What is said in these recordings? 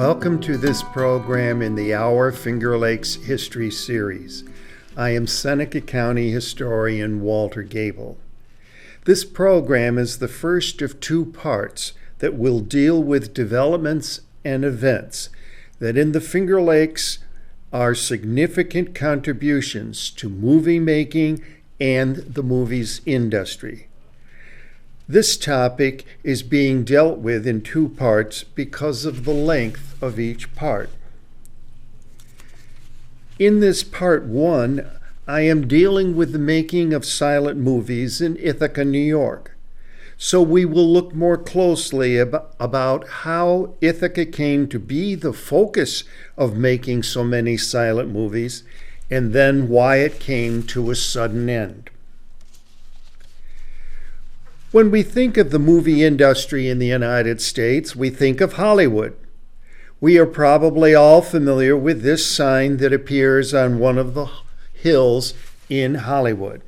Welcome to this program in the Our Finger Lakes History Series. I am Seneca County historian Walter Gable. This program is the first of two parts that will deal with developments and events that in the Finger Lakes are significant contributions to movie making and the movies industry. This topic is being dealt with in two parts because of the length of each part. In this part one, I am dealing with the making of silent movies in Ithaca, New York. So we will look more closely about how Ithaca came to be the focus of making so many silent movies, and then why it came to a sudden end. When we think of the movie industry in the United States, we think of Hollywood. We are probably all familiar with this sign that appears on one of the hills in Hollywood.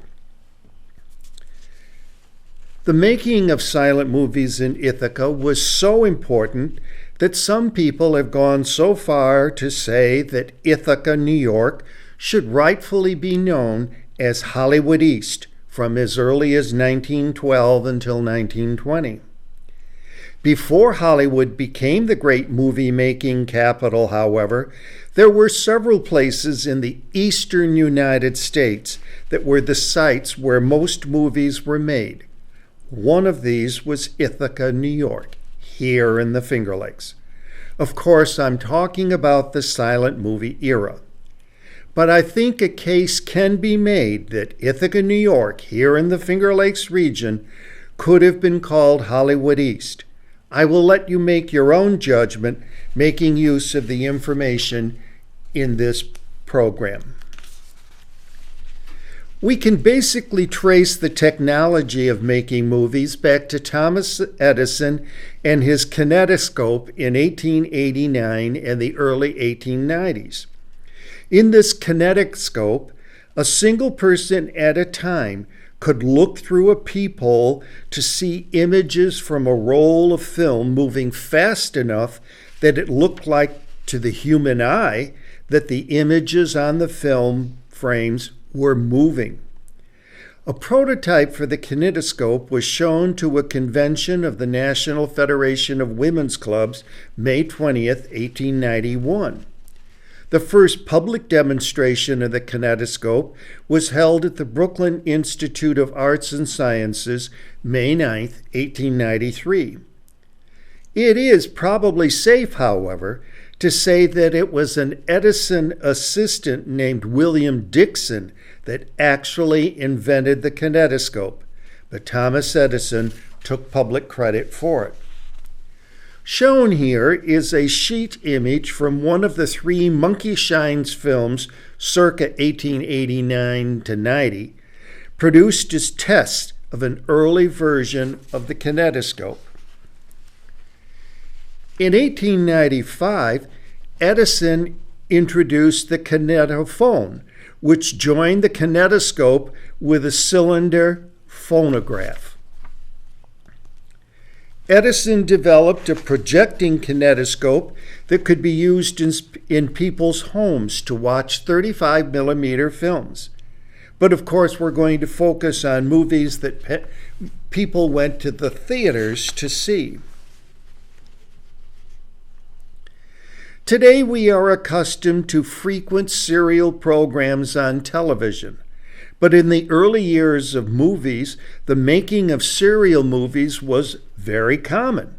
The making of silent movies in Ithaca was so important that some people have gone so far to say that Ithaca, New York, should rightfully be known as Hollywood East, from as early as 1912 until 1920. Before Hollywood became the great movie-making capital, however, there were several places in the eastern United States that were the sites where most movies were made. One of these was Ithaca, New York, here in the Finger Lakes. Of course, I'm talking about the silent movie era. But I think a case can be made that Ithaca, New York, here in the Finger Lakes region, could have been called Hollywood East. I will let you make your own judgment, making use of the information in this program. We can basically trace the technology of making movies back to Thomas Edison and his kinetoscope in 1889 and the early 1890s. In this kinetoscope, a single person at a time could look through a peephole to see images from a roll of film moving fast enough that it looked like to the human eye that the images on the film frames were moving. A prototype for the kinetoscope was shown to a convention of the National Federation of Women's Clubs May 20th, 1891. The first public demonstration of the kinetoscope was held at the Brooklyn Institute of Arts and Sciences, May 9, 1893. It is probably safe, however, to say that it was an Edison assistant named William Dixon that actually invented the kinetoscope, but Thomas Edison took public credit for it. Shown here is a sheet image from one of the three Monkey Shines films circa 1889 to 90, produced as tests of an early version of the kinetoscope. In 1895, Edison introduced the kinetophone, which joined the kinetoscope with a cylinder phonograph. Edison developed a projecting kinetoscope that could be used in people's homes to watch 35 millimeter films. But of course, we're going to focus on movies that people went to the theaters to see. Today, we are accustomed to frequent serial programs on television. But in the early years of movies, the making of serial movies was very common.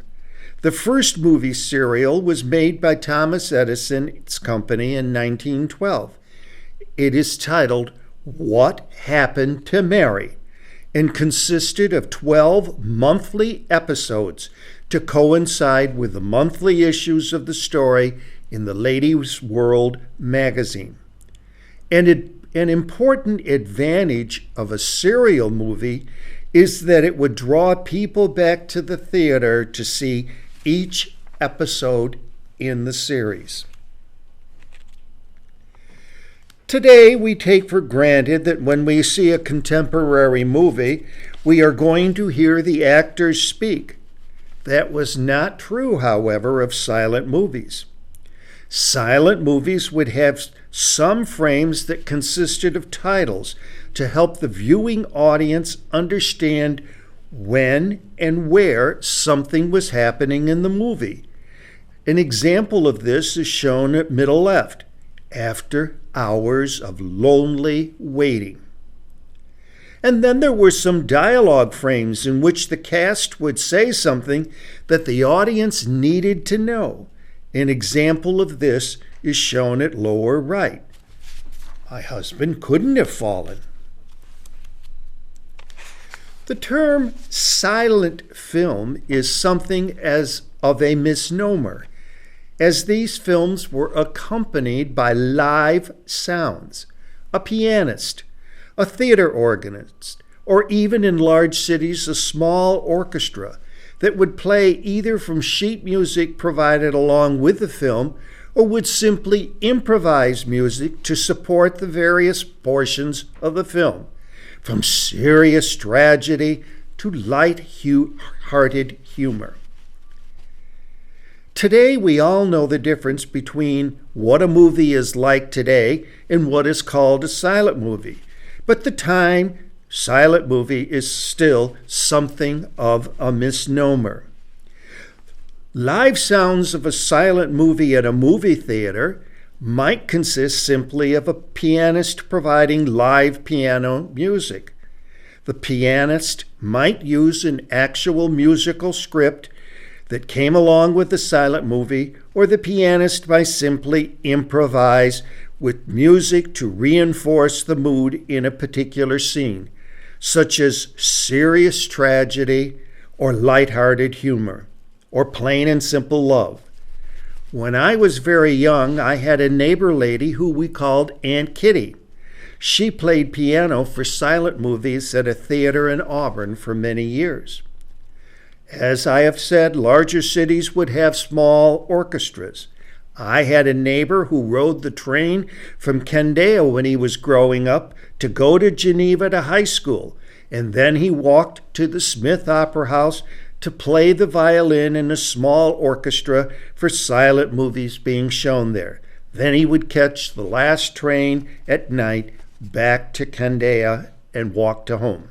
The first movie serial was made by Thomas Edison's company in 1912. It is titled What Happened to Mary and consisted of 12 monthly episodes to coincide with the monthly issues of the story in the Ladies' World magazine. An important advantage of a serial movie is that it would draw people back to the theater to see each episode in the series. Today, we take for granted that when we see a contemporary movie, we are going to hear the actors speak. That was not true, however, of silent movies. Silent movies would have some frames that consisted of titles to help the viewing audience understand when and where something was happening in the movie. An example of this is shown at middle left, After Hours of Lonely Waiting. And then there were some dialogue frames in which the cast would say something that the audience needed to know. An example of this is shown at lower right. My husband couldn't have fallen. The term silent film is something as of a misnomer, as these films were accompanied by live sounds, a pianist, a theater organist, or even in large cities a small orchestra that would play either from sheet music provided along with the film or would simply improvise music to support the various portions of the film, from serious tragedy to light-hearted humor. Today, we all know the difference between what a movie is like today and what is called a silent movie. But at the time, silent movie is still something of a misnomer. Live sounds of a silent movie at a movie theater might consist simply of a pianist providing live piano music. The pianist might use an actual musical script that came along with the silent movie, or the pianist might simply improvise with music to reinforce the mood in a particular scene, such as serious tragedy or lighthearted humor, or plain and simple love. When I was very young, I had a neighbor lady who we called Aunt Kitty. She played piano for silent movies at a theater in Auburn for many years. As I have said, larger cities would have small orchestras. I had a neighbor who rode the train from Candia when he was growing up to go to Geneva to high school, and then he walked to the Smith Opera House to play the violin in a small orchestra for silent movies being shown there. Then he would catch the last train at night back to Candia and walk to home.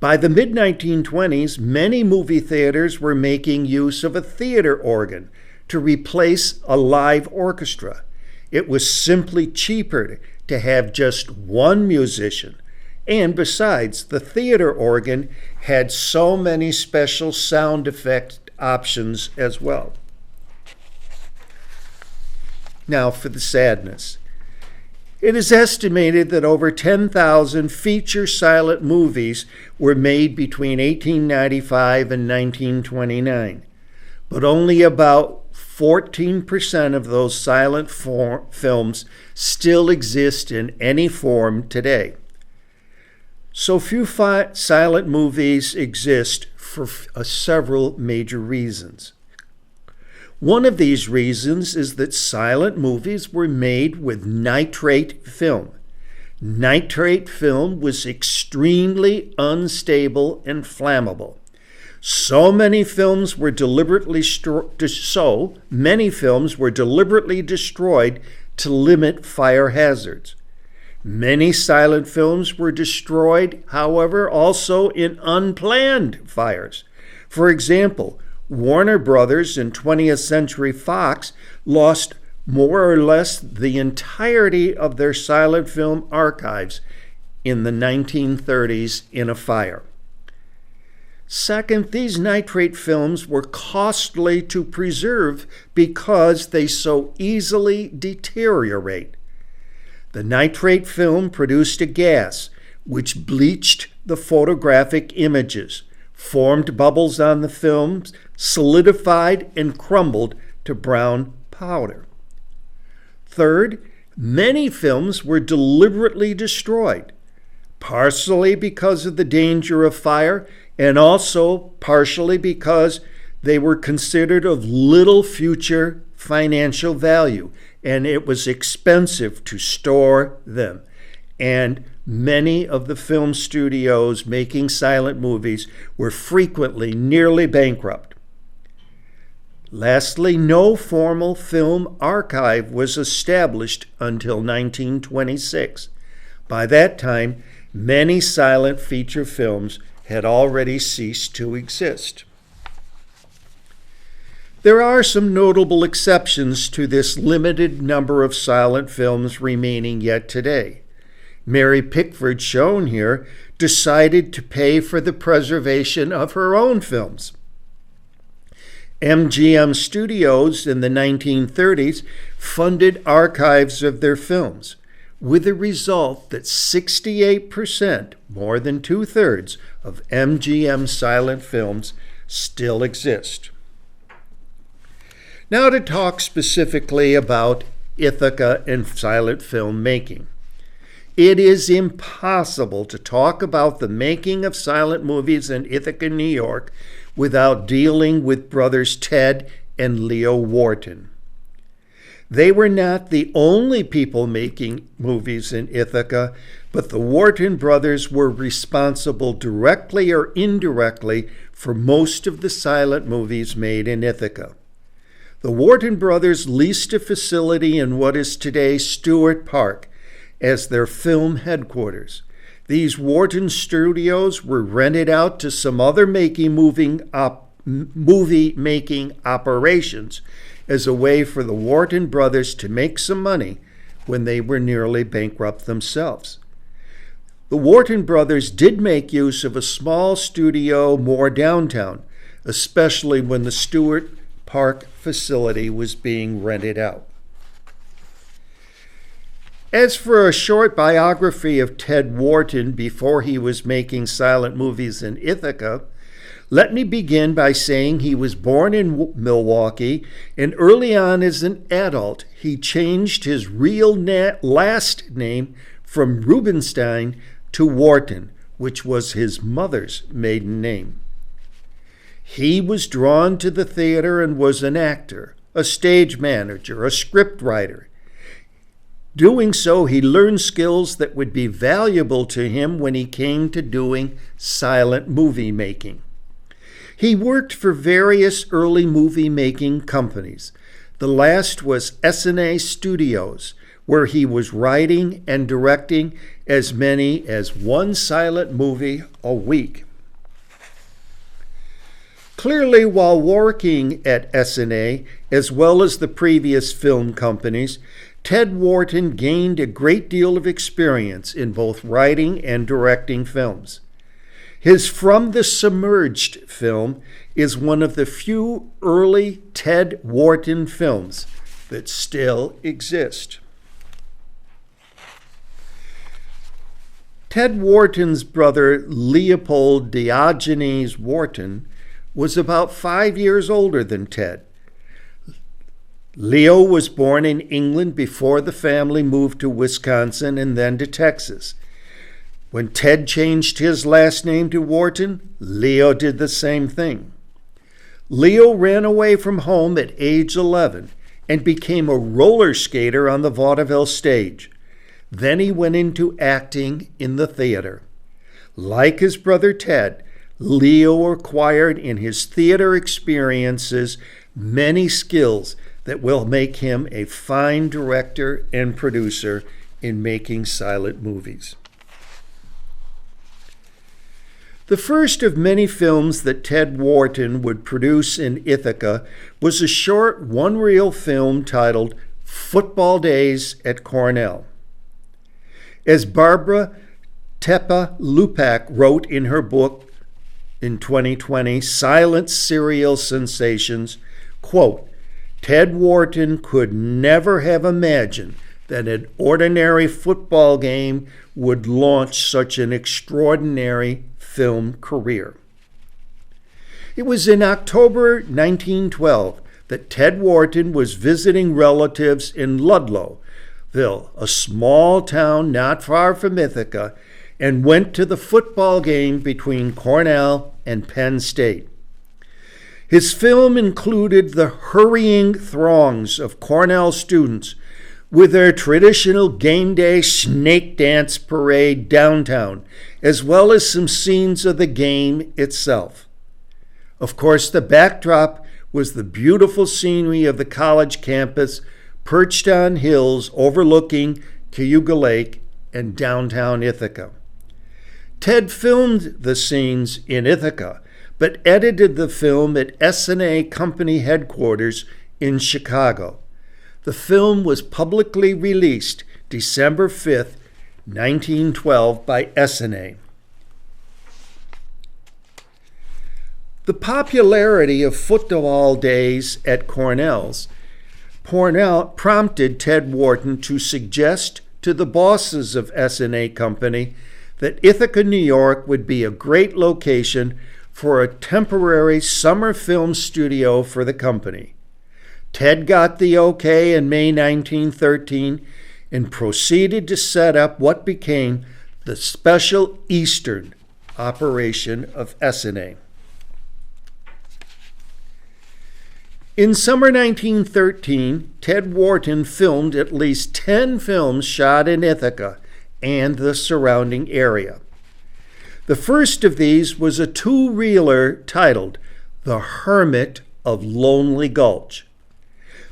By the mid-1920s, many movie theaters were making use of a theater organ to replace a live orchestra. It was simply cheaper to have just one musician. And besides, the theater organ had so many special sound effect options as well. Now for the sadness. It is estimated that over 10,000 feature silent movies were made between 1895 and 1929, but only about 14% of those silent films still exist in any form today. So few silent movies exist for several major reasons. One of these reasons is that silent movies were made with nitrate film. Nitrate film was extremely unstable and flammable. So many films were deliberately destroyed to limit fire hazards. Many silent films were destroyed, however, also in unplanned fires. For example, Warner Brothers and 20th Century Fox lost more or less the entirety of their silent film archives in the 1930s in a fire. Second, these nitrate films were costly to preserve because they so easily deteriorate. The nitrate film produced a gas which bleached the photographic images, formed bubbles on the films, solidified and crumbled to brown powder. Third, many films were deliberately destroyed, partially because of the danger of fire and also partially because they were considered of little future financial value, and it was expensive to store them. And many of the film studios making silent movies were frequently nearly bankrupt. Lastly, no formal film archive was established until 1926. By that time, many silent feature films had already ceased to exist. There are some notable exceptions to this limited number of silent films remaining yet today. Mary Pickford, shown here, decided to pay for the preservation of her own films. MGM Studios in the 1930s funded archives of their films, with the result that 68%, more than two-thirds, of MGM silent films still exist. Now to talk specifically about Ithaca and silent film making. It is impossible to talk about the making of silent movies in Ithaca, New York, without dealing with brothers Ted and Leo Wharton. They were not the only people making movies in Ithaca, but the Wharton brothers were responsible directly or indirectly for most of the silent movies made in Ithaca. The Wharton brothers leased a facility in what is today Stewart Park as their film headquarters. These Wharton studios were rented out to some other movie-making operations as a way for the Wharton brothers to make some money when they were nearly bankrupt themselves. The Wharton brothers did make use of a small studio more downtown, especially when the Stewart Park facility was being rented out. As for a short biography of Ted Wharton before he was making silent movies in Ithaca, let me begin by saying he was born in Milwaukee, and early on as an adult, he changed his real last name from Rubenstein to Wharton, which was his mother's maiden name. He was drawn to the theater and was an actor, a stage manager, a script writer. Doing so, he learned skills that would be valuable to him when he came to doing silent movie making. He worked for various early movie-making companies. The last was S&A Studios, where he was writing and directing as many as one silent movie a week. Clearly, while working at S&A, as well as the previous film companies, Ted Wharton gained a great deal of experience in both writing and directing films. His From the Submerged film is one of the few early Ted Wharton films that still exist. Ted Wharton's brother Leopold Diogenes Wharton was about 5 years older than Ted. Leo was born in England before the family moved to Wisconsin and then to Texas. When Ted changed his last name to Wharton, Leo did the same thing. Leo ran away from home at age 11 and became a roller skater on the vaudeville stage. Then he went into acting in the theater. Like his brother Ted, Leo acquired in his theater experiences many skills that will make him a fine director and producer in making silent movies. The first of many films that Ted Wharton would produce in Ithaca was a short one-reel film titled Football Days at Cornell. As Barbara Tepa-Lupak wrote in her book in 2020, Silent Serial Sensations, quote, Ted Wharton could never have imagined that an ordinary football game would launch such an extraordinary film career. It was in October 1912 that Ted Wharton was visiting relatives in Ludlowville, a small town not far from Ithaca, and went to the football game between Cornell and Penn State. His film included the hurrying throngs of Cornell students with their traditional game day snake dance parade downtown, as well as some scenes of the game itself. Of course, the backdrop was the beautiful scenery of the college campus, perched on hills overlooking Cayuga Lake and downtown Ithaca. Ted filmed the scenes in Ithaca, but edited the film at S&A Company headquarters in Chicago. The film was publicly released December 5th, 1912 by S&A. The popularity of football days at Cornell prompted Ted Wharton to suggest to the bosses of S&A Company that Ithaca, New York would be a great location for a temporary summer film studio for the company. Ted got the okay in May 1913 and proceeded to set up what became the Special Eastern operation of S&A. In summer 1913, Ted Wharton filmed at least 10 films shot in Ithaca and the surrounding area. The first of these was a two-reeler titled The Hermit of Lonely Gulch.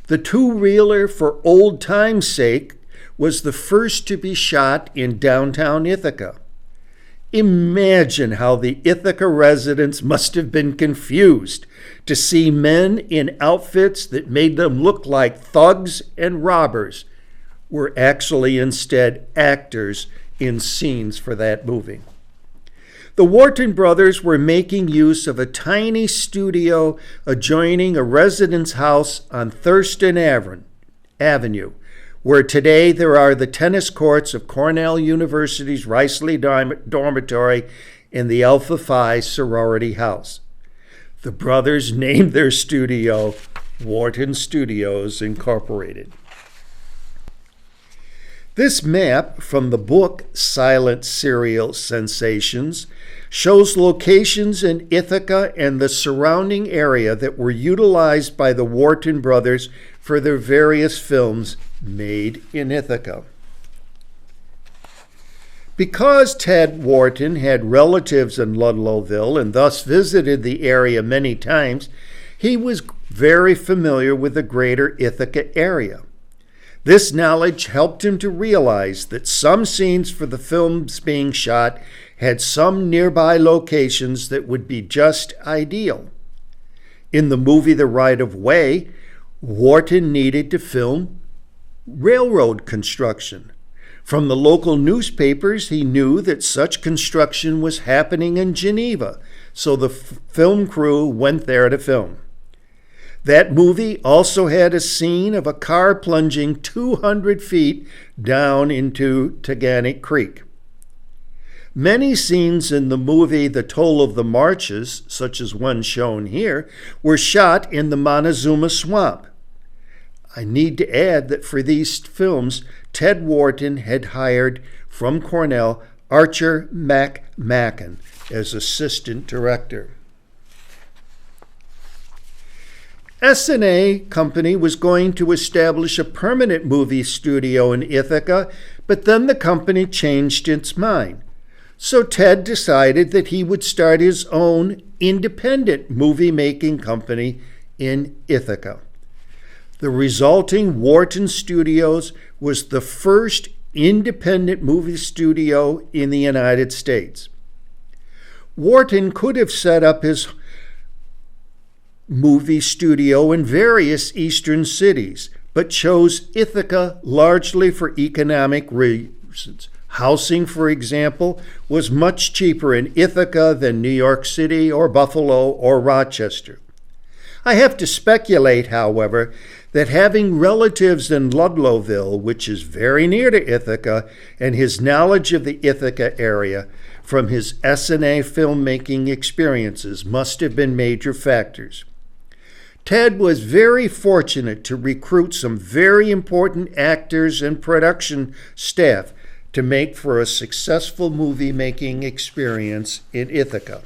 The two-reeler, for old time's sake, was the first to be shot in downtown Ithaca. Imagine how the Ithaca residents must have been confused to see men in outfits that made them look like thugs and robbers were actually instead actors in scenes for that movie. The Wharton brothers were making use of a tiny studio adjoining a residence house on Thurston Avenue, where today there are the tennis courts of Cornell University's Riceley Dormitory and the Alpha Phi sorority house. The brothers named their studio Wharton Studios Incorporated. This map from the book Silent Serial Sensations shows locations in Ithaca and the surrounding area that were utilized by the Wharton brothers for their various films made in Ithaca. Because Ted Wharton had relatives in Ludlowville and thus visited the area many times, he was very familiar with the greater Ithaca area. This knowledge helped him to realize that some scenes for the films being shot had some nearby locations that would be just ideal. In the movie The Right of Way, Wharton needed to film railroad construction. From the local newspapers, he knew that such construction was happening in Geneva, so the film crew went there to film. That movie also had a scene of a car plunging 200 feet down into Taganic Creek. Many scenes in the movie The Toll of the Marches, such as one shown here, were shot in the Montezuma Swamp. I need to add that for these films, Ted Wharton had hired from Cornell Archer McMacken as assistant director. S&A Company was going to establish a permanent movie studio in Ithaca, but then the company changed its mind. So Ted decided that he would start his own independent movie-making company in Ithaca. The resulting Wharton Studios was the first independent movie studio in the United States. Wharton could have set up his movie studio in various eastern cities, but chose Ithaca largely for economic reasons. Housing, for example, was much cheaper in Ithaca than New York City or Buffalo or Rochester. I have to speculate, however, that having relatives in Ludlowville, which is very near to Ithaca, and his knowledge of the Ithaca area from his S&A filmmaking experiences must have been major factors. Ted was very fortunate to recruit some very important actors and production staff to make for a successful movie-making experience in Ithaca.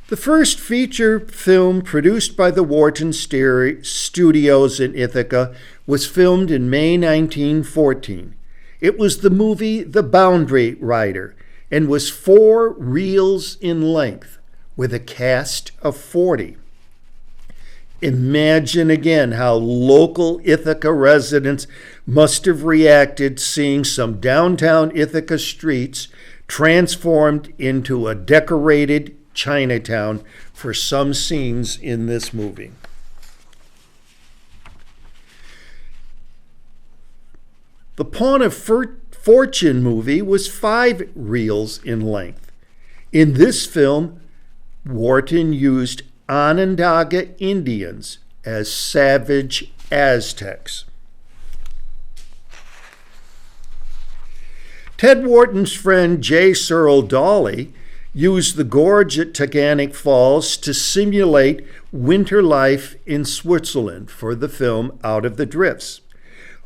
The first feature film produced by the Wharton Studios in Ithaca was filmed in May 1914. It was the movie The Boundary Rider and was 4 reels in length with a cast of 40. Imagine again how local Ithaca residents must have reacted seeing some downtown Ithaca streets transformed into a decorated Chinatown for some scenes in this movie. The Pawn of Fortune movie was 5 reels in length. In this film, Wharton used Onondaga Indians as savage Aztecs. Ted Wharton's friend J. Searle Dawley used the gorge at Taganic Falls to simulate winter life in Switzerland for the film Out of the Drifts.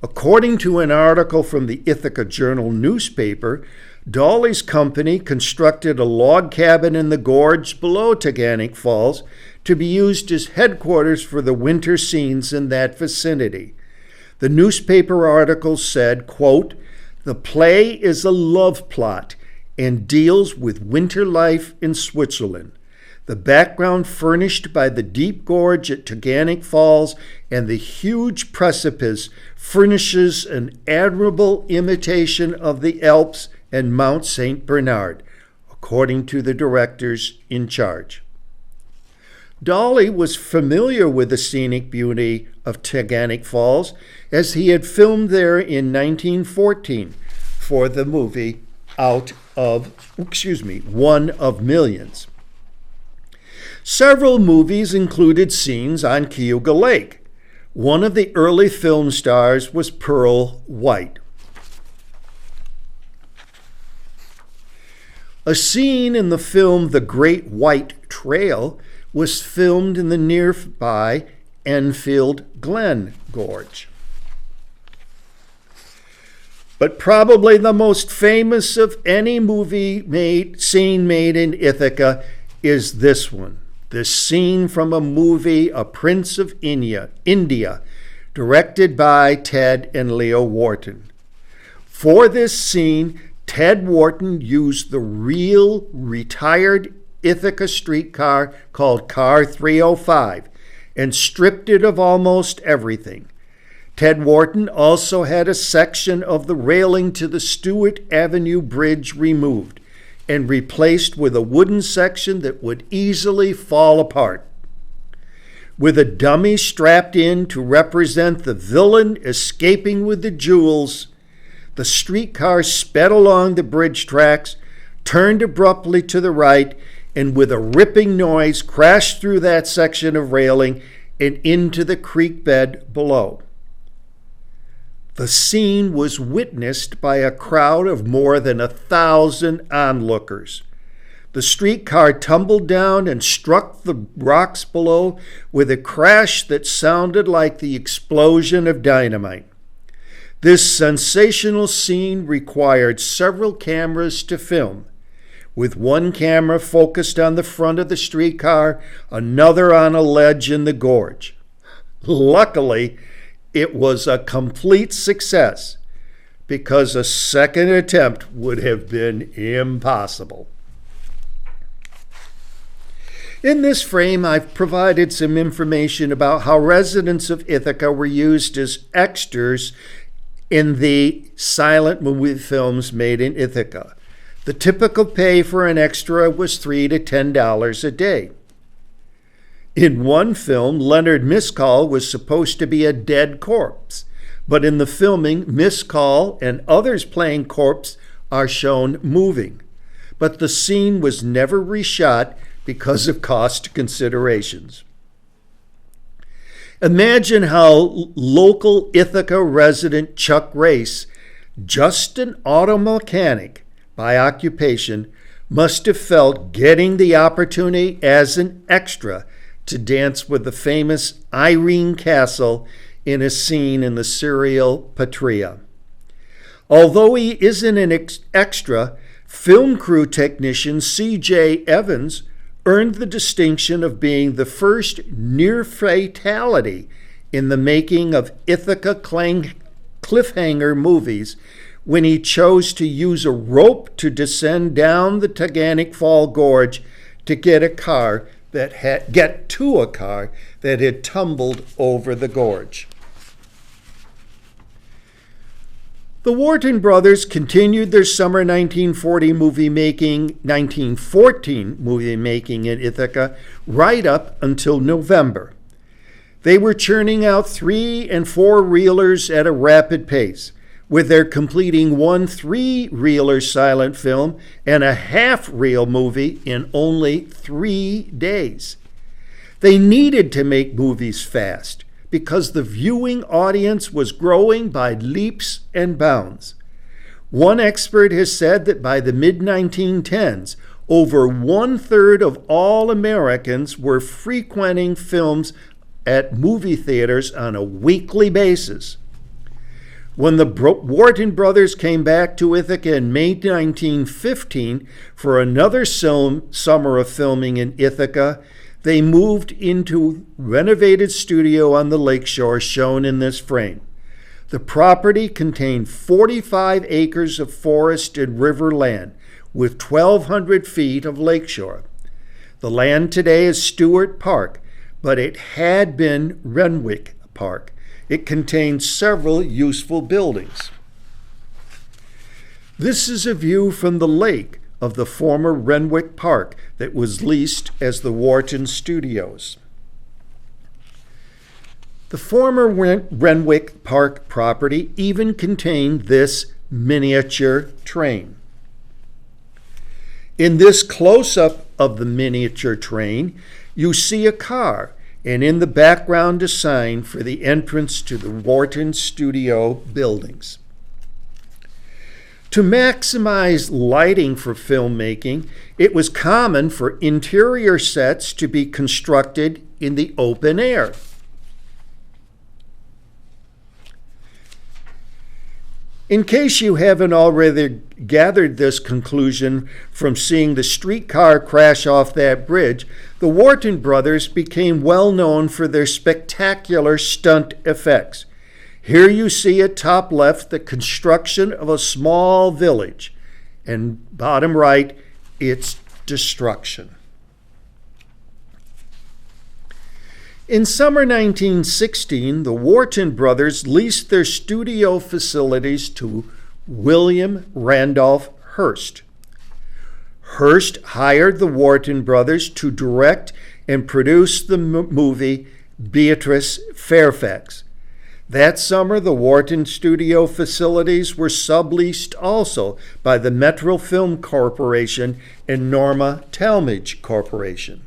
According to an article from the Ithaca Journal newspaper, Dawley's company constructed a log cabin in the gorge below Taganic Falls to be used as headquarters for the winter scenes in that vicinity. The newspaper article said, quote, "The play is a love plot and deals with winter life in Switzerland. The background furnished by the deep gorge at Taganic Falls and the huge precipice furnishes an admirable imitation of the Alps and Mount St. Bernard," according to the directors in charge. Dawley was familiar with the scenic beauty of Taganic Falls as he had filmed there in 1914 for the movie One of Millions. Several movies included scenes on Cayuga Lake. One of the early film stars was Pearl White. A scene in the film The Great White Trail was filmed in the nearby Enfield Glen Gorge. But probably the most famous of any scene made in Ithaca is this one. This scene from a movie, A Prince of India, directed by Ted and Leo Wharton. For this scene, Ted Wharton used the real retired Ithaca streetcar called Car 305 and stripped it of almost everything. Ted Wharton also had a section of the railing to the Stewart Avenue Bridge removed and replaced with a wooden section that would easily fall apart. With a dummy strapped in to represent the villain escaping with the jewels, the streetcar sped along the bridge tracks, turned abruptly to the right, and with a ripping noise crashed through that section of railing and into the creek bed below. The scene was witnessed by a crowd of more than 1,000 onlookers. The streetcar tumbled down and struck the rocks below with a crash that sounded like the explosion of dynamite. This sensational scene required several cameras to film, with one camera focused on the front of the streetcar, another on a ledge in the gorge. Luckily, it was a complete success because a second attempt would have been impossible. In this frame, I've provided some information about how residents of Ithaca were used as extras in the silent movie films made in Ithaca. The typical pay for an extra was $3 to $10 a day. In one film, Leonard Miscall was supposed to be a dead corpse, but in the filming, Miscall and others playing corpse are shown moving. But the scene was never reshot because of cost considerations. Imagine how local Ithaca resident Chuck Race, just an auto mechanic by occupation, must have felt getting the opportunity as an extra to dance with the famous Irene Castle in a scene in the serial Patria. Although he isn't an extra, film crew technician C.J. Evans earned the distinction of being the first near fatality in the making of Ithaca cliffhanger movies when he chose to use a rope to descend down the Taganic Fall Gorge to get to a car that had tumbled over the gorge. The Wharton brothers continued their summer 1914 movie making in Ithaca right up until November. They were churning out 3- and 4-reelers at a rapid pace, with their completing 1 3-reeler silent film and a half-reel movie in only 3 days. They needed to make movies fast, because the viewing audience was growing by leaps and bounds. One expert has said that by the mid-1910s, over 1/3 of all Americans were frequenting films at movie theaters on a weekly basis. When the Wharton brothers came back to Ithaca in May 1915 for another summer of filming in Ithaca, they moved into renovated studio on the lakeshore shown in this frame. The property contained 45 acres of forest and river land with 1,200 feet of lakeshore. The land today is Stewart Park, but it had been Renwick Park. It contained several useful buildings. This is a view from the lake of the former Renwick Park that was leased as the Wharton Studios. The former Renwick Park property even contained this miniature train. In this close-up of the miniature train, you see a car, and in the background a sign for the entrance to the Wharton Studio buildings. To maximize lighting for filmmaking, it was common for interior sets to be constructed in the open air. In case you haven't already gathered this conclusion from seeing the streetcar crash off that bridge, the Wharton brothers became well known for their spectacular stunt effects. Here you see at top left the construction of a small village, and bottom right, its destruction. In summer 1916, the Wharton brothers leased their studio facilities to William Randolph Hearst. Hearst hired the Wharton brothers to direct and produce the movie Beatrice Fairfax. That summer, the Wharton studio facilities were subleased also by the Metro Film Corporation and Norma Talmadge Corporation.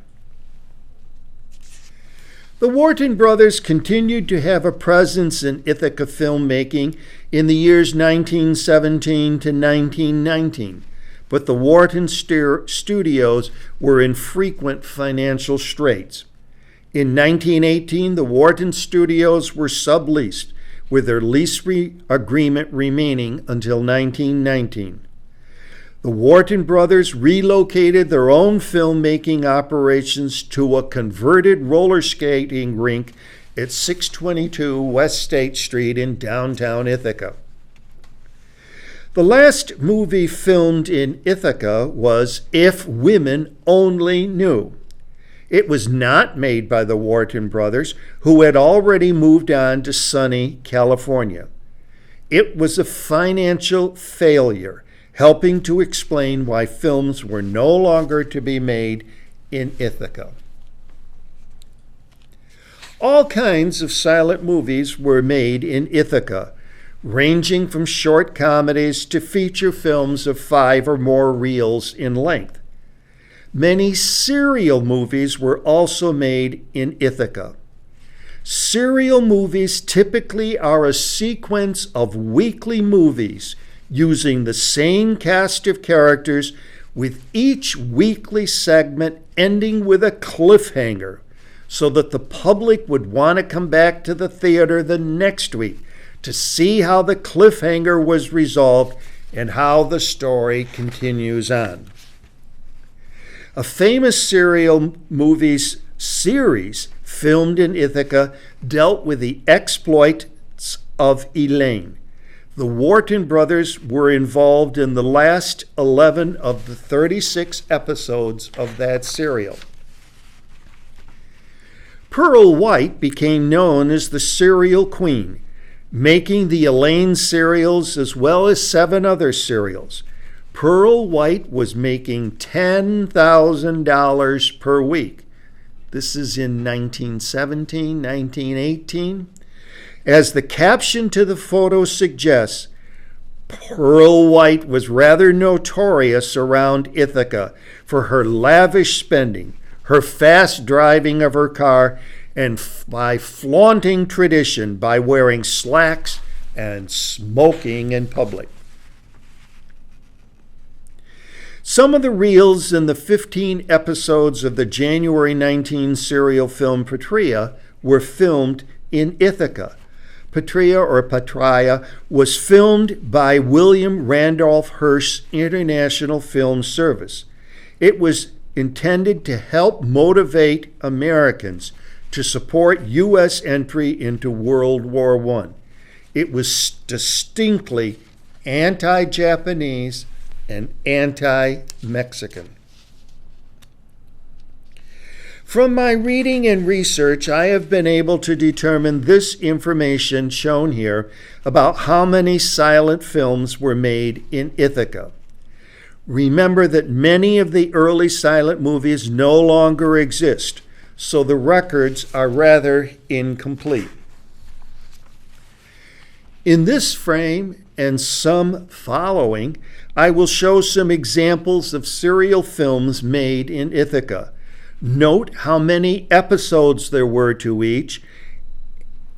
The Wharton brothers continued to have a presence in Ithaca filmmaking in the years 1917 to 1919, but the Wharton studios were in frequent financial straits. In 1918, the Wharton studios were subleased, with their lease agreement remaining until 1919. The Wharton brothers relocated their own filmmaking operations to a converted roller skating rink at 622 West State Street in downtown Ithaca. The last movie filmed in Ithaca was If Women Only Knew. It was not made by the Wharton brothers, who had already moved on to sunny California. It was a financial failure, helping to explain why films were no longer to be made in Ithaca. All kinds of silent movies were made in Ithaca, ranging from short comedies to feature films of 5 or more reels in length. Many serial movies were also made in Ithaca. Serial movies typically are a sequence of weekly movies using the same cast of characters, with each weekly segment ending with a cliffhanger, so that the public would want to come back to the theater the next week to see how the cliffhanger was resolved and how the story continues on. A famous serial movies series filmed in Ithaca dealt with the exploits of Elaine. The Wharton brothers were involved in the last 11 of the 36 episodes of that serial. Pearl White became known as the Cereal Queen, making the Elaine cereals as well as 7 other cereals. Pearl White was making $10,000 per week. This is in 1917, 1918. As the caption to the photo suggests, Pearl White was rather notorious around Ithaca for her lavish spending, her fast driving of her car, and by flaunting tradition by wearing slacks and smoking in public. Some of the reels in the 15 episodes of the January 19 serial film Patria were filmed in Ithaca. Patria was filmed by William Randolph Hearst International Film Service. It was intended to help motivate Americans to support U.S. entry into World War I. It was distinctly anti-Japanese and anti-Mexican. From my reading and research, I have been able to determine this information shown here about how many silent films were made in Ithaca. Remember that many of the early silent movies no longer exist, so the records are rather incomplete. In this frame and some following, I will show some examples of serial films made in Ithaca. Note how many episodes there were to each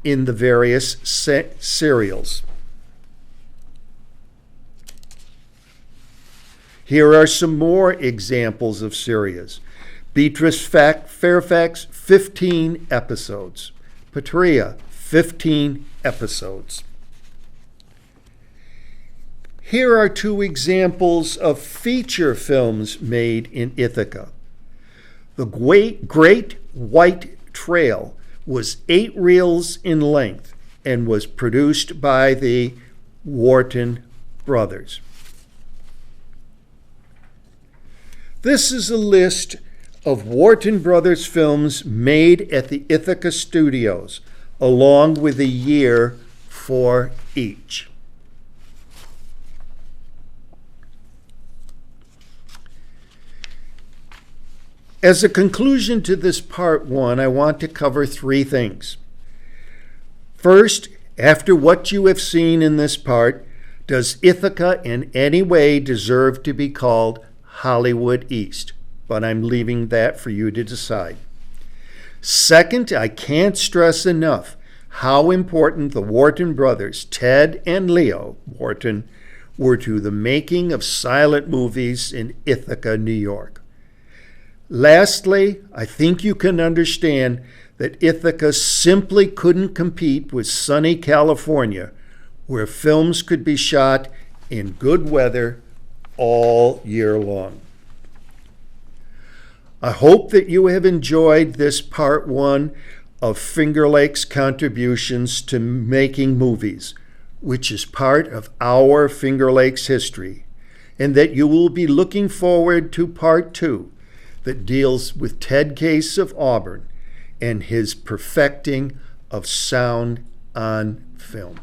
in the various serials. Here are some more examples of serials. Beatrice Fairfax, 15 episodes. Patria, 15 episodes. Here are 2 examples of feature films made in Ithaca. The Great White Trail was 8 reels in length and was produced by the Wharton brothers. This is a list of Wharton Brothers films made at the Ithaca studios, along with a year for each. As a conclusion to this part 1, I want to cover 3 things. First, after what you have seen in this part, does Ithaca in any way deserve to be called Hollywood East? But I'm leaving that for you to decide. Second, I can't stress enough how important the Wharton brothers, Ted and Leo Wharton, were to the making of silent movies in Ithaca, New York. Lastly, I think you can understand that Ithaca simply couldn't compete with sunny California, where films could be shot in good weather all year long. I hope that you have enjoyed this part 1 of Finger Lake's contributions to making movies, which is part of our Finger Lakes history, and that you will be looking forward to part 2 that deals with Ted Case of Auburn and his perfecting of sound on film.